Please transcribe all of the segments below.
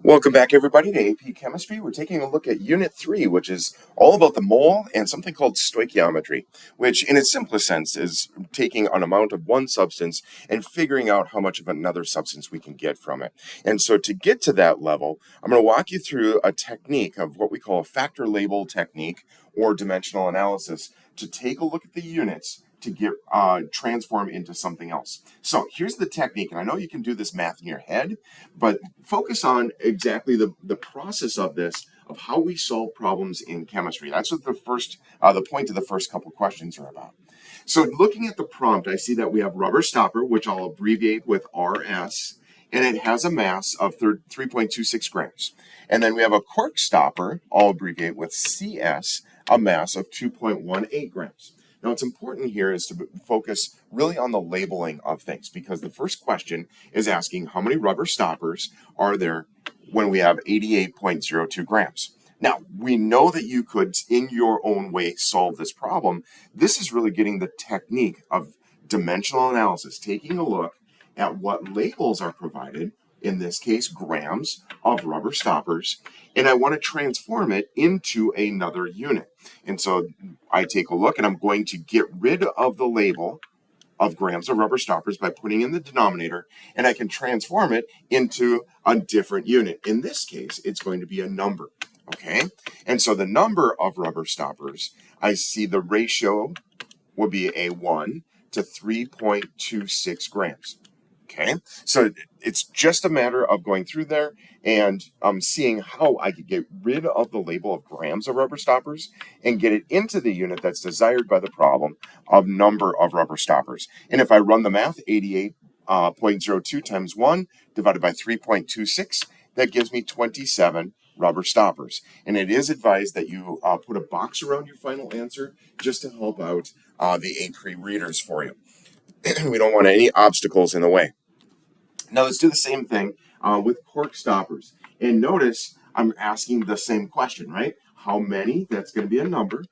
Welcome back, everybody, to AP Chemistry. We're taking a look at Unit 3, which is all about the mole and something called stoichiometry, which in its simplest sense is taking an amount of one substance and figuring out how much of another substance we can get from it. And so to get to that level, I'm going to walk you through a technique of what we call a factor label technique or dimensional analysis to take a look at the units to get transform into something else. So here's the technique, and I know you can do this math in your head, but focus on exactly the process of this, of how we solve problems in chemistry. That's what the point of the first couple questions are about. So looking at the prompt, I see that we have rubber stopper, which I'll abbreviate with RS, and it has a mass of 3.26 grams. And then we have a cork stopper, I'll abbreviate with CS, a mass of 2.18 grams. Now, what's important here is to focus really on the labeling of things, because the first question is asking how many rubber stoppers are there when we have 88.02 grams. Now, we know that you could, in your own way, solve this problem. This is really getting the technique of dimensional analysis, taking a look at what labels are provided, in this case, grams of rubber stoppers, and I want to transform it into another unit. And so I take a look and I'm going to get rid of the label of grams of rubber stoppers by putting in the denominator, and I can transform it into a different unit. In this case, it's going to be a number, okay? And so the number of rubber stoppers, I see the ratio will be a 1 to 3.26 grams. Okay, so it's just a matter of going through there and seeing how I could get rid of the label of grams of rubber stoppers and get it into the unit that's desired by the problem of number of rubber stoppers. And if I run the math, 88.02 times 1 divided by 3.26, that gives me 27 rubber stoppers. And it is advised that you put a box around your final answer just to help out the AP readers for you. We don't want any obstacles in the way. Now let's do the same thing with cork stoppers. And notice I'm asking the same question, right? How many? That's going to be a number.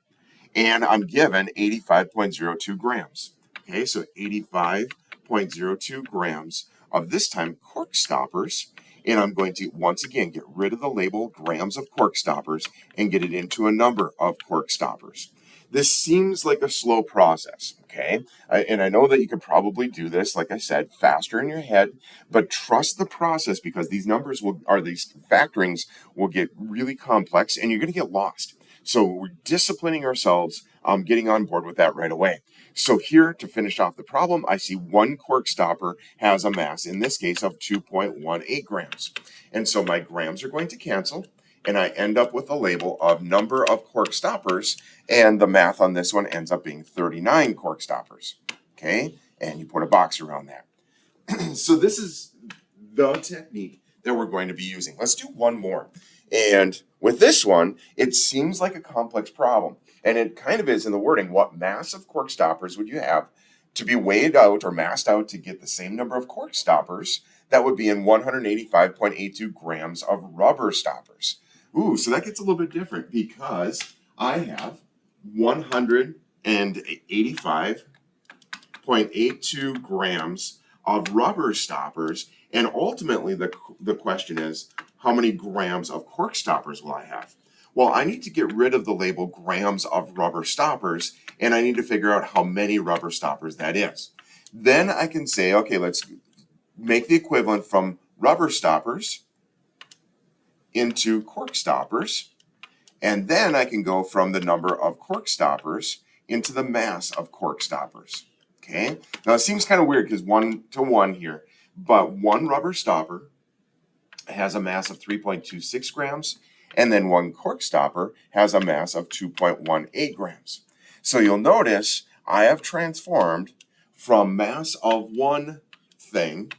And I'm given 85.02 grams. Okay, so 85.02 grams of this time cork stoppers. And I'm going to once again get rid of the label grams of cork stoppers and get it into a number of cork stoppers. This seems like a slow process, okay? And I know that you could probably do this, like I said, faster in your head, but trust the process, because these these factorings will get really complex and you're going to get lost. So we're disciplining ourselves, getting on board with that right away. So here, to finish off the problem, I see one cork stopper has a mass, in this case, of 2.18 grams. And so my grams are going to cancel, and I end up with a label of number of cork stoppers, and the math on this one ends up being 39 cork stoppers. Okay, and you put a box around that. So this is the technique that we're going to be using. Let's do one more. And with this one, it seems like a complex problem. And it kind of is in the wording. What mass of cork stoppers would you have to be weighed out or massed out to get the same number of cork stoppers that would be in 185.82 grams of rubber stoppers? Ooh, so that gets a little bit different, because I have 185.82 grams of rubber stoppers, and ultimately the question is, how many grams of cork stoppers will I have? Well, I need to get rid of the label grams of rubber stoppers, and I need to figure out how many rubber stoppers that is. Then I can say, okay, let's make the equivalent from rubber stoppers into cork stoppers, and then I can go from the number of cork stoppers into the mass of cork stoppers. Okay, now it seems kind of weird because 1 to 1 here, but one rubber stopper has a mass of 3.26 grams, and then one cork stopper has a mass of 2.18 grams. So you'll notice I have transformed from mass of one thing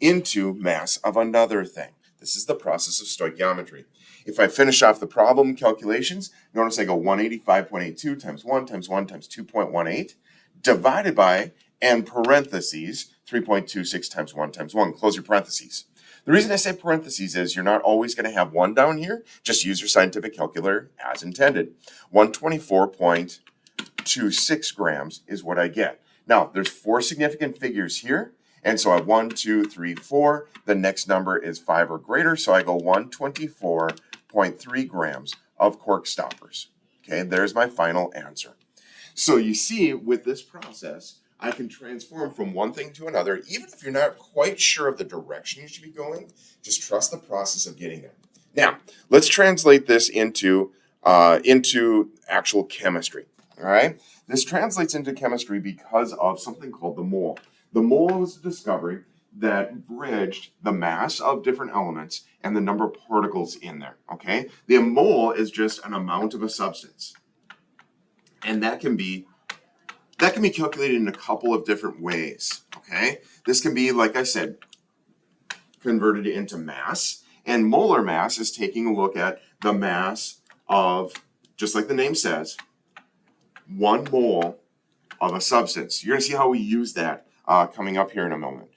into mass of another thing. This is the process of stoichiometry. If I finish off the problem calculations, notice I go 185.82 times 1 times 1 times 2.18 divided by, and parentheses, 3.26 times 1 times 1, close your parentheses. The reason I say parentheses is you're not always going to have 1 down here. Just use your scientific calculator as intended. 124.26 grams is what I get. Now, there's 4 significant figures here, And so I have 1, 2, 3, 4. The next number is 5 or greater, so I go 124.3 grams of cork stoppers. Okay, there's my final answer. So you see, with this process, I can transform from one thing to another. Even if you're not quite sure of the direction you should be going, just trust the process of getting there. Now, let's translate this into actual chemistry. All right, this translates into chemistry because of something called the mole. The mole was a discovery that bridged the mass of different elements and the number of particles in there. Okay, the mole is just an amount of a substance, and that can be calculated in a couple of different ways. Okay, this can be, like I said, converted into mass, and molar mass is taking a look at the mass of, just like the name says, 1 mole of a substance. You're going to see how we use that coming up here in a moment.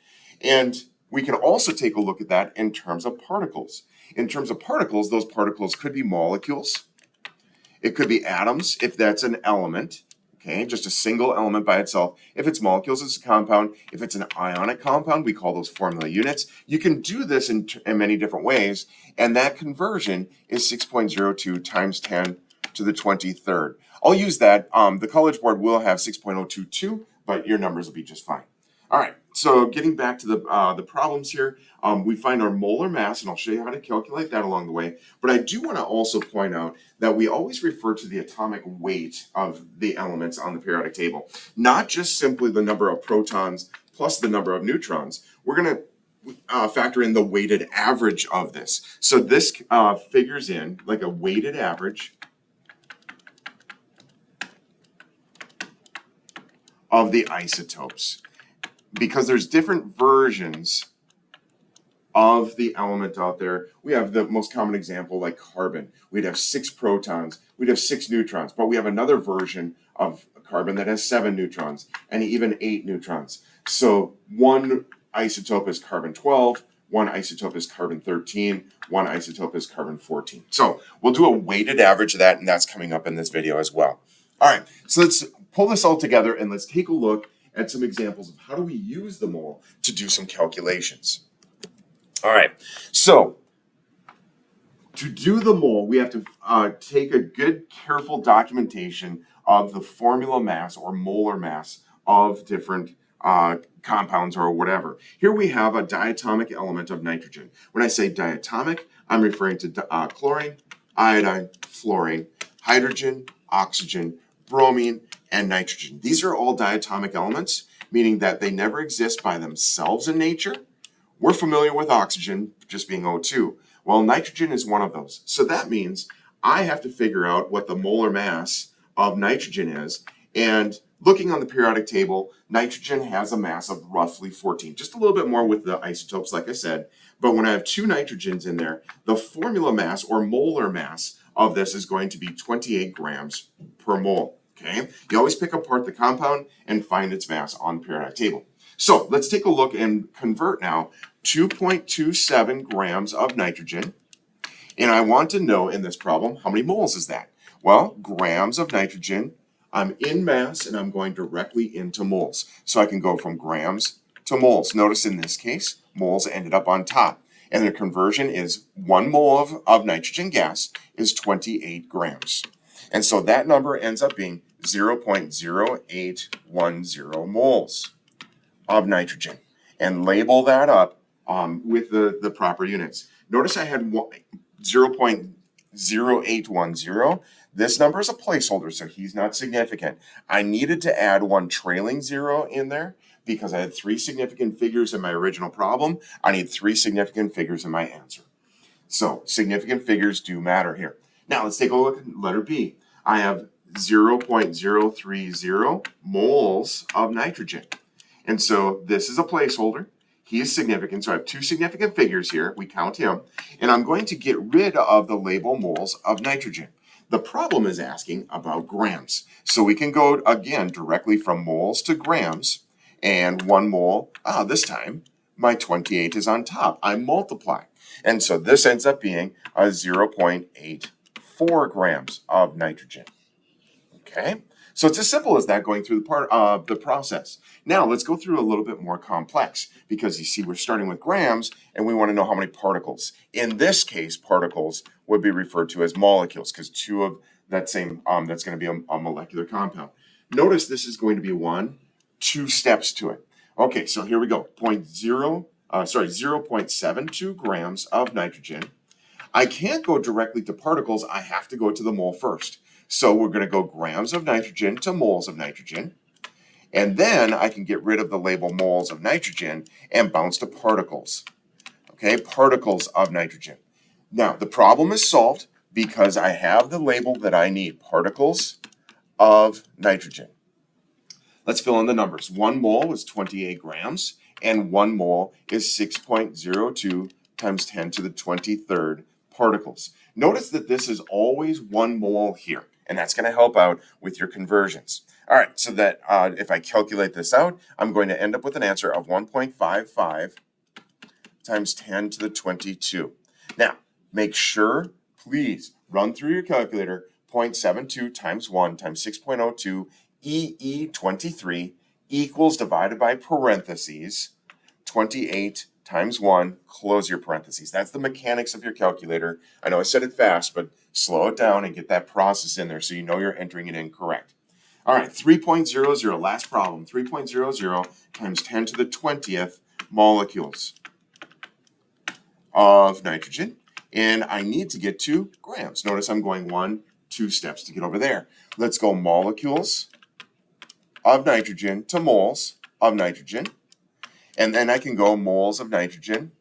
And we can also take a look at that in terms of particles. In terms of particles, those particles could be molecules. It could be atoms, if that's an element. Okay, just a single element by itself. If it's molecules, it's a compound. If it's an ionic compound, we call those formula units. You can do this in many different ways, and that conversion is 6.02 times 10 to the 23rd. I'll use that. The College Board will have 6.022, but your numbers will be just fine. All right, so getting back to the problems here, we find our molar mass, and I'll show you how to calculate that along the way. But I do want to also point out that we always refer to the atomic weight of the elements on the periodic table, not just simply the number of protons plus the number of neutrons. We're going to factor in the weighted average of this. So this figures in like a weighted average of the isotopes, because there's different versions of the element out there. We have the most common example, like carbon. We'd have 6 protons, we'd have 6 neutrons, but we have another version of carbon that has 7 neutrons and even 8 neutrons. So one isotope is carbon 12, one isotope is carbon 13, one isotope is carbon 14. So we'll do a weighted average of that, and that's coming up in this video as well. All right, so let's pull this all together and let's take a look at some examples of how do we use the mole to do some calculations. All right, so to do the mole, we have to take a good, careful documentation of the formula mass or molar mass of different compounds or whatever. Here we have a diatomic element of nitrogen. When I say diatomic, I'm referring to chlorine, iodine, fluorine, hydrogen, oxygen, bromine, and nitrogen. These are all diatomic elements, meaning that they never exist by themselves in nature. We're familiar with oxygen just being O2. Well, nitrogen is one of those. So that means I have to figure out what the molar mass of nitrogen is. And looking on the periodic table, nitrogen has a mass of roughly 14, just a little bit more with the isotopes, like I said. But when I have 2 nitrogens in there, the formula mass or molar mass of this is going to be 28 grams per mole. Okay, you always pick apart the compound and find its mass on the periodic table. So let's take a look and convert now 2.27 grams of nitrogen. And I want to know in this problem, how many moles is that? Well, grams of nitrogen, I'm in mass and I'm going directly into moles. So I can go from grams to moles. Notice in this case, moles ended up on top. And the conversion is 1 mole of nitrogen gas is 28 grams. And so that number ends up being 0.0810 moles of nitrogen. And label that up with the proper units. Notice I had 0.0810. This number is a placeholder, so he's not significant. I needed to add 1 trailing 0 in there because I had 3 significant figures in my original problem. I need 3 significant figures in my answer. So significant figures do matter here. Now let's take a look at letter B. I have 0.030 moles of nitrogen. And so this is a placeholder. He is significant, so I have 2 significant figures here. We count him. And I'm going to get rid of the label moles of nitrogen. The problem is asking about grams. So we can go, again, directly from moles to grams. And 1 mole, this time, my 28 is on top. I multiply. And so this ends up being a 0.84 grams of nitrogen. Okay, So it's as simple as that going through the process. Now let's go through a little bit more complex because you see we're starting with grams and we want to know how many particles. In this case, particles would be referred to as molecules because two of that same, that's going to be a molecular compound. Notice this is going to be two steps to it. Okay, so here we go. 0.72 grams of nitrogen. I can't go directly to particles. I have to go to the mole first. So we're going to go grams of nitrogen to moles of nitrogen. And then I can get rid of the label moles of nitrogen and bounce to particles. Okay, particles of nitrogen. Now, the problem is solved because I have the label that I need, particles of nitrogen. Let's fill in the numbers. 1 mole is 28 grams, and 1 mole is 6.02 times 10 to the 23rd particles. Notice that this is always 1 mole here, and that's going to help out with your conversions. All right, so that if I calculate this out, I'm going to end up with an answer of 1.55 times 10 to the 22. Now, make sure, please, run through your calculator, 0.72 times 1 times 6.02 EE23 equals, divided by parentheses, 28 times 1, close your parentheses. That's the mechanics of your calculator. I know I said it fast, but slow it down and get that process in there so you know you're entering it in correct. All right, 3.00, last problem, 3.00 times 10 to the 20th molecules of nitrogen, and I need to get to grams. Notice I'm going 2 steps to get over there. Let's go molecules of nitrogen to moles of nitrogen, and then I can go moles of nitrogen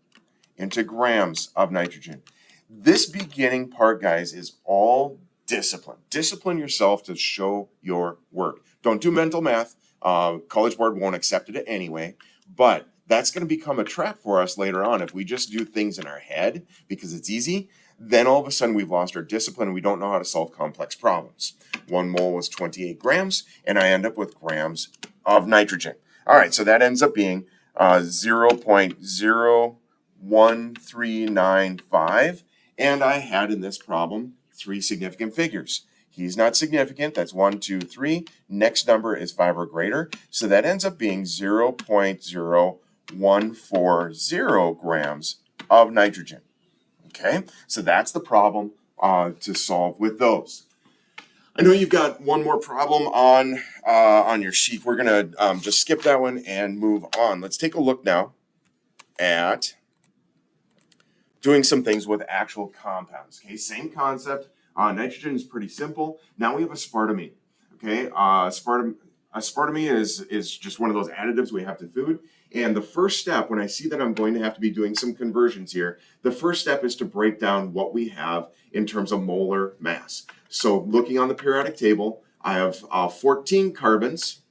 into grams of nitrogen. This beginning part, guys, is all discipline. Discipline yourself to show your work. Don't do mental math. College Board won't accept it anyway, but that's going to become a trap for us later on. If we just do things in our head because it's easy, then all of a sudden we've lost our discipline and we don't know how to solve complex problems. 1 mole was 28 grams, and I end up with grams of nitrogen. All right, so that ends up being 0.01395, and I had in this problem 3 significant figures. He's not significant. That's 1, 2, 3. Next number is 5 or greater, so that ends up being 0.0140 grams of nitrogen. Okay, so that's the problem to solve with those. I know you've got one more problem on your sheet. We're gonna just skip that one and move on. Let's take a look now at doing some things with actual compounds. Okay, same concept. Nitrogen is pretty simple. Now we have aspartame. Okay, aspartame is just one of those additives we have to food. And the first step, when I see that I'm going to have to be doing some conversions here, the first step is to break down what we have in terms of molar mass. So looking on the periodic table, I have 14 carbons,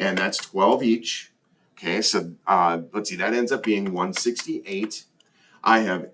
and that's 12 each. Okay, so let's see, that ends up being 168. I have,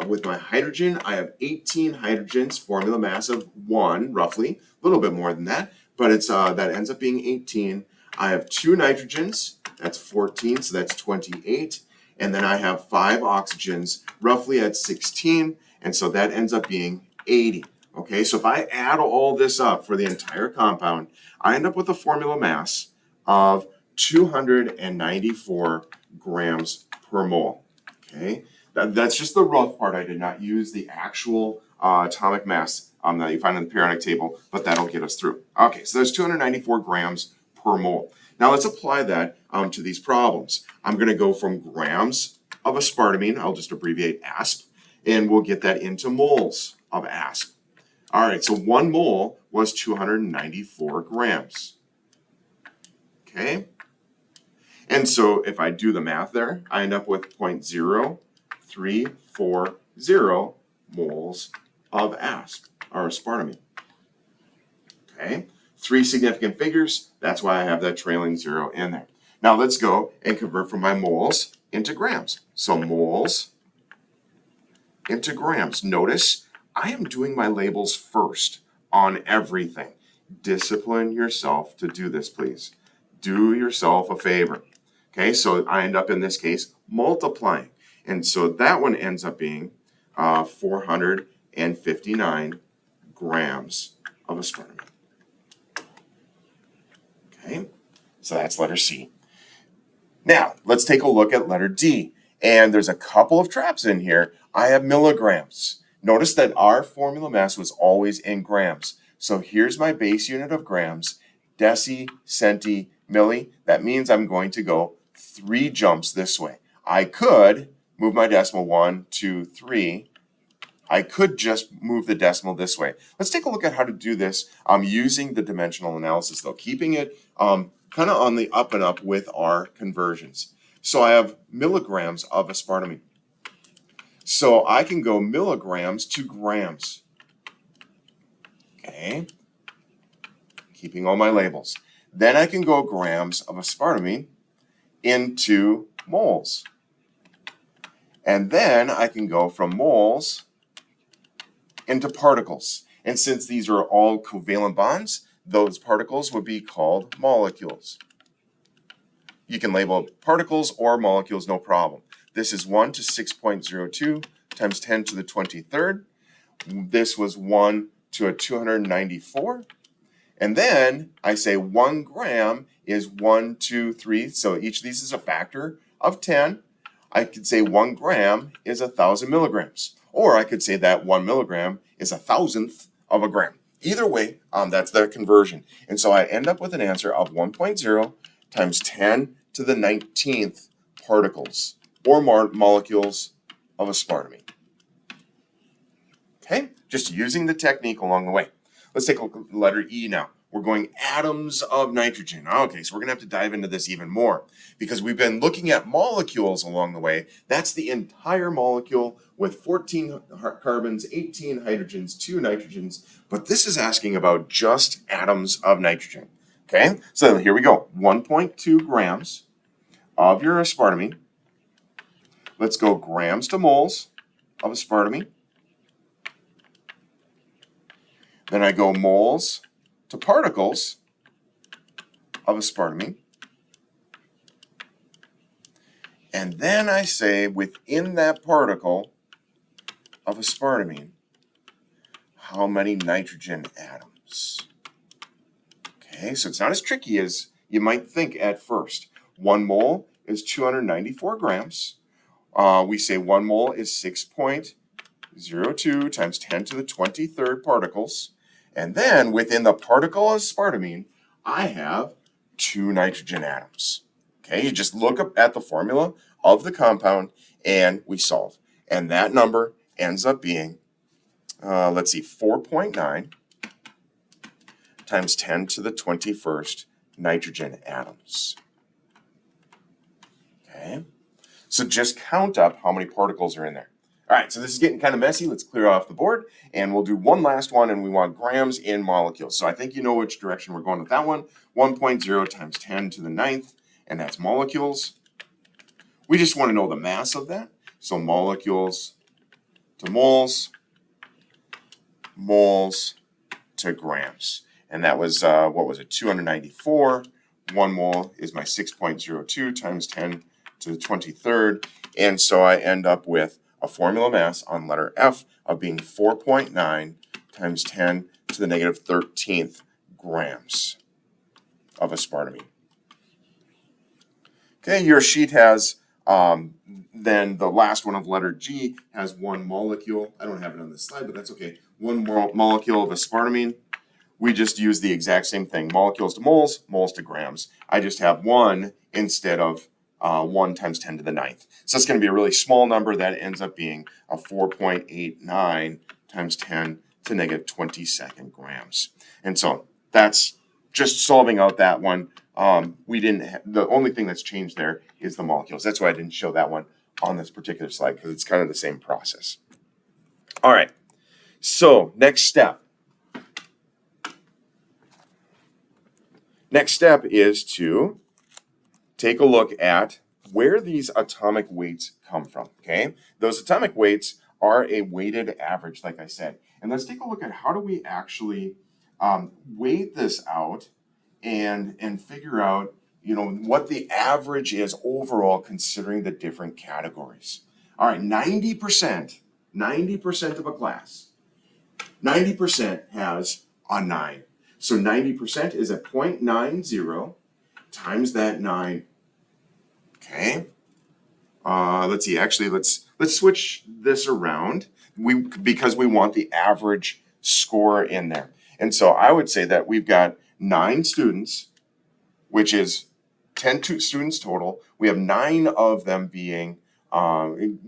with my hydrogen, I have 18 hydrogens, formula mass of 1, roughly, a little bit more than that, but it's that ends up being 18. I have 2 nitrogens, that's 14, so that's 28. And then I have 5 oxygens, roughly at 16, and so that ends up being 80. Okay, so if I add all this up for the entire compound, I end up with a formula mass of 294 grams per mole. Okay, that's just the rough part. I did not use the actual atomic mass that you find in the periodic table, but that'll get us through. Okay, so there's 294 grams per mole. Now let's apply that to these problems. I'm going to go from grams of aspartame, I'll just abbreviate ASP, and we'll get that into moles of ASP. All right, so 1 mole was 294 grams. Okay, and so if I do the math there, I end up with 0.0340 moles of ASP, or aspartame. Okay, 3 significant figures, that's why I have that trailing 0 in there. Now let's go and convert from my moles into grams. So moles into grams. Notice I am doing my labels first on everything. Discipline yourself to do this, please. Do yourself a favor. Okay, so I end up in this case multiplying. And so that one ends up being 459 grams of aspartame. Okay, so that's letter C. Now, let's take a look at letter D. And there's a couple of traps in here. I have milligrams. Notice that our formula mass was always in grams. So here's my base unit of grams, deci, centi, milli. That means I'm going to go 3 jumps this way. I could move my decimal 1, 2, 3. I could just move the decimal this way. Let's take a look at how to do this using the dimensional analysis, though, keeping it kind of on the up and up with our conversions. So I have milligrams of aspartame. So I can go milligrams to grams. Okay, keeping all my labels. Then I can go grams of aspartame into moles. And then I can go from moles into particles. And since these are all covalent bonds, those particles would be called molecules. You can label particles or molecules, no problem. This is 1 to 6.02 times 10 to the 23rd. This was 1 to a 294. And then I say 1 gram is 1, 2, 3. So each of these is a factor of 10. I could say 1 gram is 1,000 milligrams. Or I could say that 1 milligram is 1,000th of a gram. Either way, that's the conversion. And so I end up with an answer of 1.0 times 10 to the 19th particles or molecules of aspartame. Okay, just using the technique along the way. Let's take a look at letter E now. We're going atoms of nitrogen. Okay, so we're going to have to dive into this even more because we've been looking at molecules along the way. That's the entire molecule with 14 carbons, 18 hydrogens, 2 nitrogens. But this is asking about just atoms of nitrogen. Okay, so here we go. 1.2 grams of your aspartame. Let's go grams to moles of aspartame. Then I go moles to particles of aspartame. And then I say within that particle of aspartame, how many nitrogen atoms? Okay, so it's not as tricky as you might think at first. 1 mole is 294 grams. We say 1 mole is 6.02 times 10 to the 23rd particles. And then within the particle of aspartame, I have 2 nitrogen atoms. Okay, you just look up at the formula of the compound and we solve. And that number ends up being, 4.9 times 10 to the 21st nitrogen atoms. Okay, so just count up how many particles are in there. All right, so this is getting kind of messy. Let's clear off the board, and we'll do one last one, and we want grams in molecules. So I think you know which direction we're going with that one. 1.0 times 10 to the 9th, and that's molecules. We just want to know the mass of that. So molecules to moles, moles to grams. And that was, 294. 1 mole is my 6.02 times 10 to the 23rd. And so I end up with a formula mass on letter F of being 4.9 times 10 to the negative 13th grams of aspartame. Okay, your sheet has, then the last one of letter G has 1 molecule. I don't have it on this slide, but that's okay. 1 molecule of aspartame. We just use the exact same thing. Molecules to moles, moles to grams. I just have 1 instead of 1 times 10 to the 9th. So it's going to be a really small number that ends up being a 4.89 times 10 to negative 22nd grams. And so that's just solving out that one. The only thing that's changed there is the molecules. That's why I didn't show that one on this particular slide because it's kind of the same process. All right, so next step. Next step is to take a look at where these atomic weights come from, okay? Those atomic weights are a weighted average, like I said. And let's take a look at how do we actually weight this out and figure out, what the average is overall considering the different categories. All right, 90% of a class, 90% has a 9. So 90% is a 0.90. times that 9. Okay. Let's see. Actually, let's switch this around. Because we want the average score in there. And so I would say that we've got 9 students, which is 10 students total. We have 9 of them being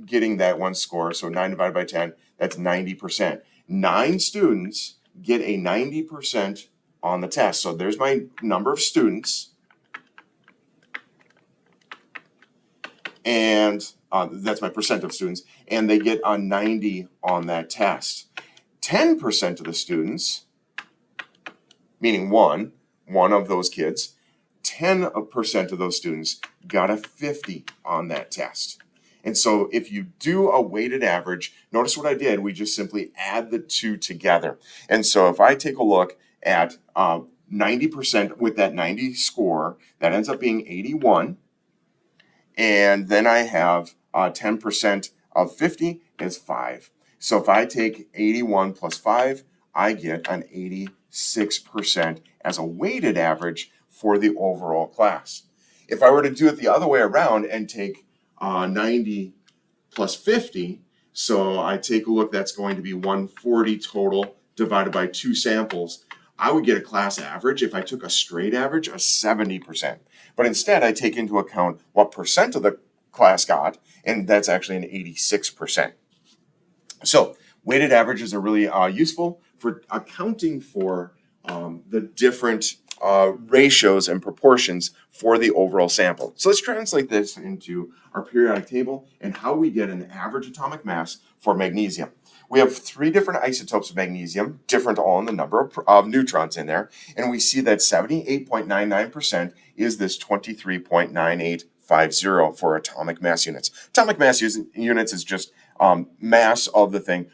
getting that one score. So 9 divided by 10, that's 90%. 9 students get a 90% on the test. So there's my number of students. And that's my percent of students, and they get a 90 on that test. 10% of the students, meaning one of those kids, 10% of those students got a 50 on that test. And so if you do a weighted average, notice what I did, we just simply add the two together. And so if I take a look at 90% with that 90 score, that ends up being 81. And then I have 10% of 50 is 5. So if I take 81 plus 5, I get an 86% as a weighted average for the overall class. If I were to do it the other way around and take 90 plus 50, so I take a look, that's going to be 140 total divided by 2 samples. I would get a class average if I took a straight average of 70%. But instead, I take into account what percent of the class got, and that's actually an 86%. So weighted averages are really useful for accounting for the different ratios and proportions for the overall sample. So let's translate this into our periodic table and how we get an average atomic mass for magnesium. We have 3 different isotopes of magnesium, different all in the number of neutrons in there, and we see that 78.99% is this 23.9850 for atomic mass units. Atomic mass units is just mass of the thing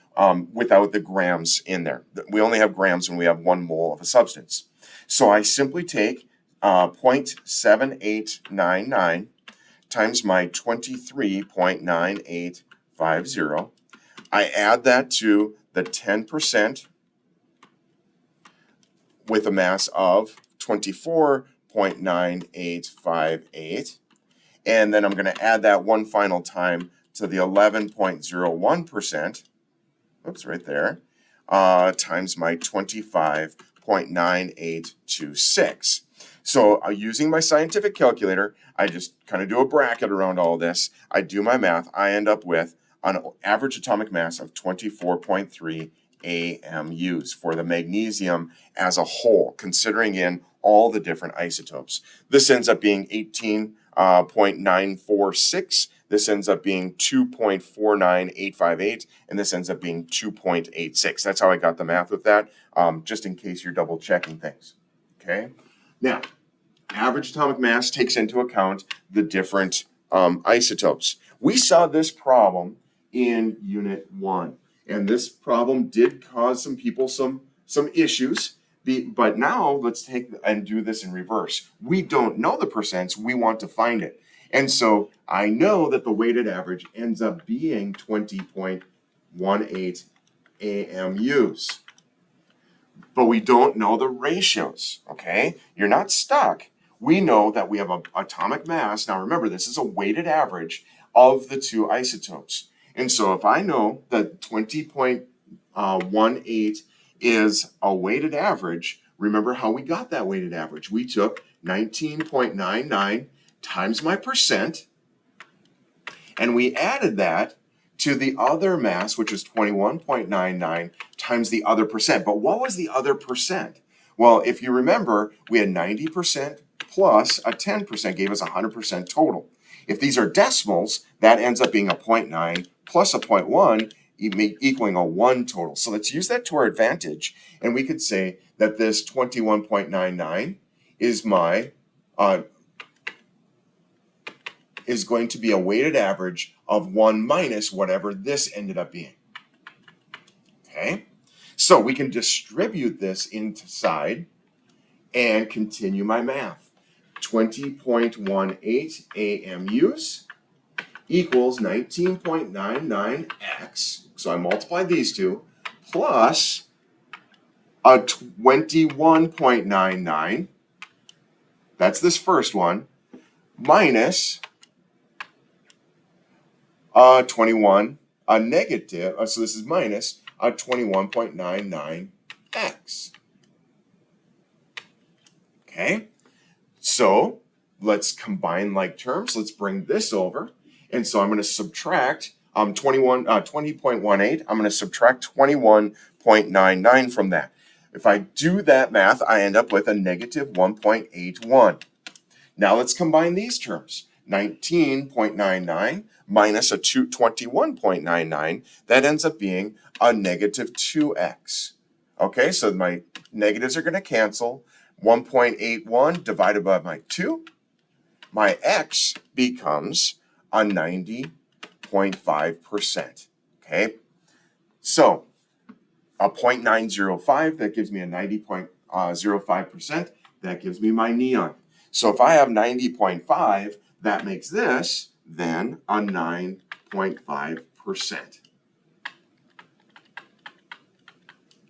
without the grams in there. We only have grams when we have 1 mole of a substance. So I simply take 0.7899 times my 23.9850. I add that to the 10% with a mass of 24.9858. And then I'm going to add that one final time to the 11.01%. Oops, right there. Times my 25.9826. So using my scientific calculator, I just kind of do a bracket around all this. I do my math. I end up with an average atomic mass of 24.3 AMUs for the magnesium as a whole, considering in all the different isotopes. This ends up being 18.946. This ends up being 2.49858, and this ends up being 2.86. That's how I got the math with that, just in case you're double checking things. Okay. Now, average atomic mass takes into account the different isotopes. We saw this problem in Unit 1, and this problem did cause some people some issues. But now let's take and do this in reverse. We don't know the percents, we want to find it. And so I know that the weighted average ends up being 20.18 AMUs. But we don't know the ratios, okay? You're not stuck. We know that we have an atomic mass. Now remember, this is a weighted average of the 2 isotopes. And so if I know that 20.18 is a weighted average, remember how we got that weighted average. We took 19.99 times my percent, and we added that to the other mass, which is 21.99 times the other percent. But what was the other percent? Well, if you remember, we had 90% plus a 10% gave us 100% total. If these are decimals, that ends up being a 0.9 plus a 0.1 equaling a 1 total. So let's use that to our advantage, and we could say that this 21.99 is my is going to be a weighted average of 1 minus whatever this ended up being. Okay, so we can distribute this inside and continue my math. 20.18 AMUs equals 19.99x, so I multiply these two, plus a 21.99 that's this first one, minus 21, negative, so this is minus 21.99x. Okay, so let's combine like terms. Let's bring this over. And so I'm going to subtract 20.18. I'm going to subtract 21.99 from that. If I do that math, I end up with a negative 1.81. Now let's combine these terms. 19.99 minus a 21.99, that ends up being a negative 2x. Okay, so my negatives are going to cancel. 1.81 divided by my 2, my x becomes a 90.5%. Okay, so a 0.905, that gives me a 90.05%. That gives me my neon. So if I have 90.5, that makes this then a 9.5%.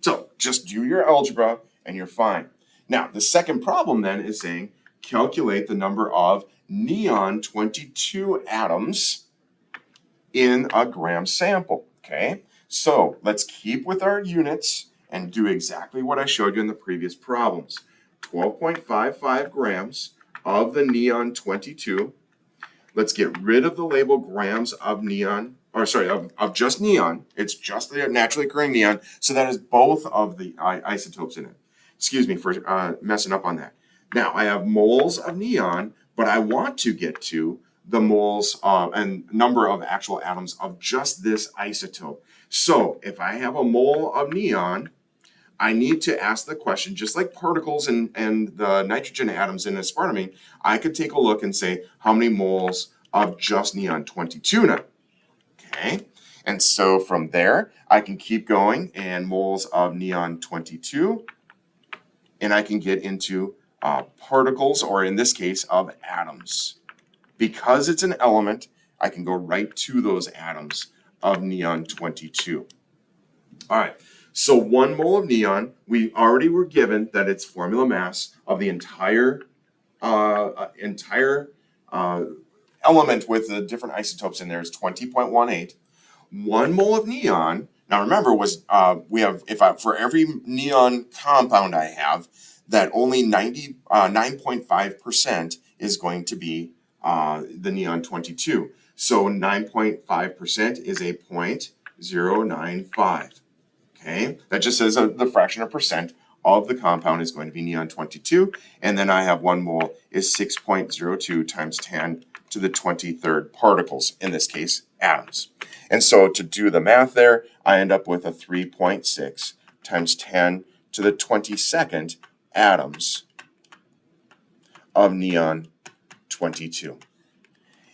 So just do your algebra and you're fine. Now, the second problem then is saying calculate the number of neon 22 atoms in a gram sample. Okay, so let's keep with our units and do exactly what I showed you in the previous problems. 12.55 grams of the neon 22. Let's get rid of the label grams of neon, or sorry, of just neon. It's just the naturally occurring neon, so that is both of the isotopes in it. Excuse me for messing up on that. Now I have moles of neon, but I want to get to the moles and number of actual atoms of just this isotope. So if I have a mole of neon, I need to ask the question, just like particles and the nitrogen atoms in aspartame, I could take a look and say, how many moles of just neon 22 now? Okay, and so from there, I can keep going and moles of neon 22, and I can get into particles, or in this case, of atoms. Because it's an element, I can go right to those atoms of neon 22. All right. So 1 mole of neon, we already were given that its formula mass of the entire element with the different isotopes in there is 20.18. 1 mole of neon. Now remember, we have for every neon compound I have, that only 9.5% is going to be the neon 22. So 9.5% is a 0.095. Okay, that just says the fraction of percent of the compound is going to be neon 22, and then I have 1 mole is 6.02 times 10 to the 23rd particles, in this case atoms. And so to do the math there, I end up with a 3.6 times 10 to the 22nd atoms of neon 22.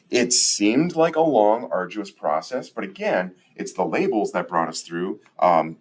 It seemed like a long, arduous process, but again, it's the labels that brought us through.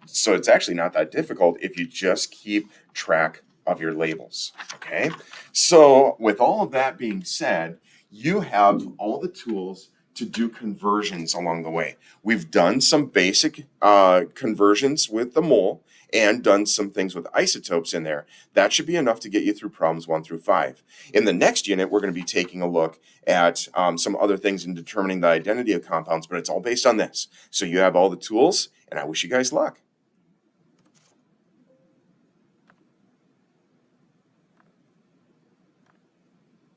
So it's actually not that difficult if you just keep track of your labels. Okay. So with all of that being said, you have all the tools to do conversions along the way. We've done some basic conversions with the mole and done some things with isotopes in there. That should be enough to get you through problems 1 through 5. In the next unit, we're going to be taking a look at some other things in determining the identity of compounds, but it's all based on this. So you have all the tools, and I wish you guys luck.